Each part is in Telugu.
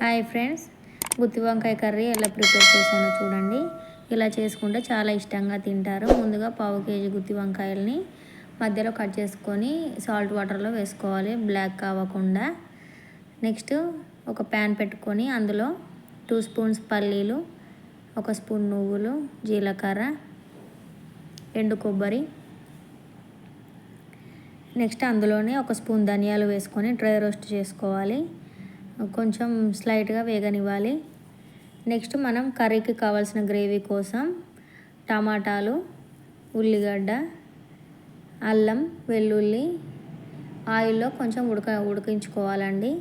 హాయ్ ఫ్రెండ్స్, గుత్తి వంకాయ కర్రీ ఎలా ప్రిపేర్ చేశానో చూడండి. ఇలా చేసుకుంటే చాలా ఇష్టంగా తింటారు. ముందుగా పావు కేజీ గుత్తి వంకాయలని మధ్యలో కట్ చేసుకొని సాల్ట్ వాటర్లో వేసుకోవాలి, బ్లాక్ కావకుండా. నెక్స్ట్ ఒక ప్యాన్ పెట్టుకొని అందులో 2 స్పూన్స్ పల్లీలు, 1 స్పూన్ నువ్వులు, జీలకర్ర, ఎండు కొబ్బరి, నెక్స్ట్ అందులోనే 1 స్పూన్ ధనియాలు వేసుకొని డ్రై రోస్ట్ చేసుకోవాలి. కొంచెం స్లైట్గా వేగనివ్వాలి. నెక్స్ట్ మనం కర్రీకి కావాల్సిన గ్రేవీ కోసం టమాటాలు, ఉల్లిగడ్డ, అల్లం, వెల్లుల్లి ఆయిల్లో కొంచెం ఉడికించుకోవాలండి.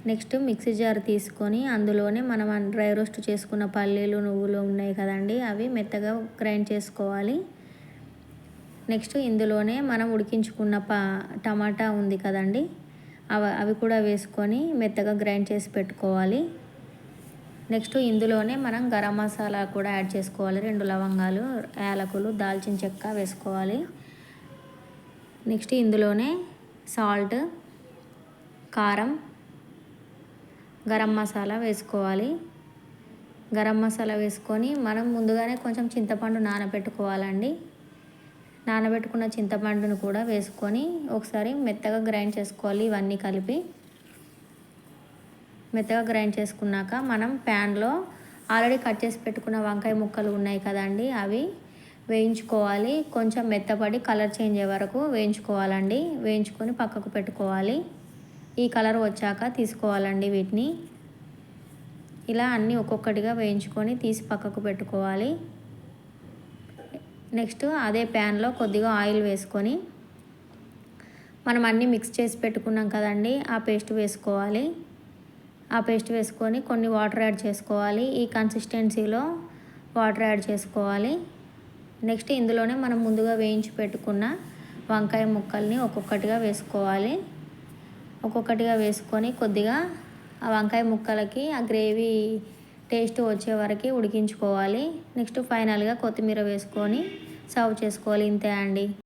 నెక్స్ట్ మిక్సీ జార్ తీసుకొని అందులోనే మనం డ్రై రోస్ట్ చేసుకున్న పల్లీలు, నువ్వులు ఉన్నాయి కదండి, అవి మెత్తగా గ్రైండ్ చేసుకోవాలి. నెక్స్ట్ ఇందులోనే మనం ఉడికించుకున్న టమాటా ఉంది కదండి, అవి కూడా వేసుకొని మెత్తగా గ్రైండ్ చేసి పెట్టుకోవాలి. నెక్స్ట్ ఇందులోనే మనం గరం మసాలా కూడా యాడ్ చేసుకోవాలి. 2 లవంగాలు, యాలకులు, దాల్చిన చెక్క వేసుకోవాలి. నెక్స్ట్ ఇందులోనే సాల్ట్, కారం, గరం మసాలా వేసుకోవాలి. గరం మసాలా వేసుకొని మనం ముందుగానే కొంచెం చింతపండు నానబెట్టుకోవాలండి. నానబెట్టుకున్న చింతపండును కూడా వేసుకొని ఒకసారి మెత్తగా గ్రైండ్ చేసుకోవాలి. ఇవన్నీ కలిపి మెత్తగా గ్రైండ్ చేసుకున్నాక మనం ప్యాన్లో ఆల్రెడీ కట్ చేసి పెట్టుకున్న వంకాయ ముక్కలు ఉన్నాయి కదండి, అవి వేయించుకోవాలి. కొంచెం మెత్తపడి కలర్ చేంజ్ అయ్యే వరకు వేయించుకోవాలండి. వేయించుకొని పక్కకు పెట్టుకోవాలి. ఈ కలర్ వచ్చాక తీసుకోవాలండి వీటిని. ఇలా అన్నీ ఒక్కొక్కటిగా వేయించుకొని తీసి పక్కకు పెట్టుకోవాలి. నెక్స్ట్ అదే ప్యాన్లో కొద్దిగా ఆయిల్ వేసుకొని మనం అన్నీ మిక్స్ చేసి పెట్టుకున్నాం కదండి, ఆ పేస్ట్ వేసుకోవాలి. ఆ పేస్ట్ వేసుకొని కొన్ని వాటర్ యాడ్ చేసుకోవాలి. ఈ కన్సిస్టెన్సీలో వాటర్ యాడ్ చేసుకోవాలి. నెక్స్ట్ ఇందులోనే మనం ముందుగా వేయించి పెట్టుకున్న వంకాయ ముక్కల్ని ఒక్కొక్కటిగా వేసుకోవాలి. ఒక్కొక్కటిగా వేసుకొని కొద్దిగా ఆ వంకాయ ముక్కలకి ఆ గ్రేవీ టేస్ట్ వచ్చే వరకు ఉడికించుకోవాలి. నెక్స్ట్ ఫైనల్గా కొత్తిమీర వేసుకొని సర్వ్ చేసుకోవాలి. ఇంతే అండి.